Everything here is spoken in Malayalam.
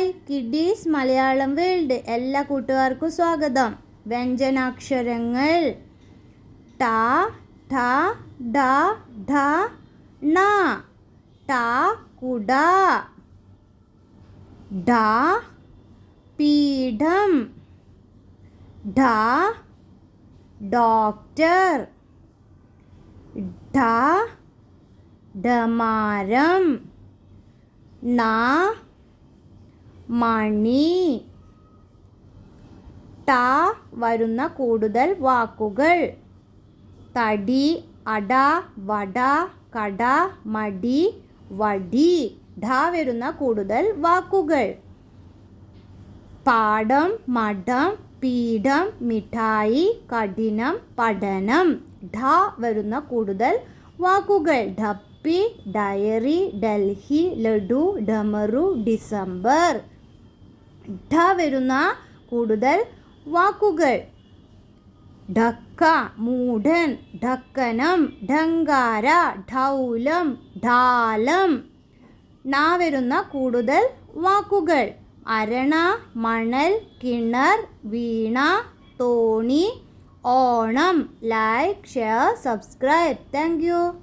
ഹായ് കിഡീസ് മലയാളം വേൾഡ്, എല്ലാ കൂട്ടുകാർക്കും സ്വാഗതം. വ്യഞ്ജനാക്ഷരങ്ങൾ ട ഠ ഡ ഢ ണ. ട കുട. ഡ പീഠം. ഢ ഡോക്ടർ. ഢ ഡമാരം. ണ മണി. ട വരുന്ന കൂടുതൽ വാക്കുകൾ തടി, അട, വട, കട, മടി, വടി. ഢ വരുന്ന കൂടുതൽ വാക്കുകൾ പാഠം, മഠം, പീഠം, മിഠായി, കഠിനം, പഠനം. ഢ വരുന്ന കൂടുതൽ വാക്കുകൾ ഡപ്പി, ഡയറി, ഡൽഹി, ലഡു, ഡമറു, ഡിസംബർ. ഢ വരുന്ന കൂടുതൽ വാക്കുകൾ ഢക്ക, മൂഢൻ, ഢക്കനം, ഢങ്കാര, ഢൗലം, ഢാലം. ണ വരുന്ന കൂടുതൽ വാക്കുകൾ അരണ, മണൽ, കിണർ, വീണ, തോണി, Onam. Like, share, subscribe. Thank you.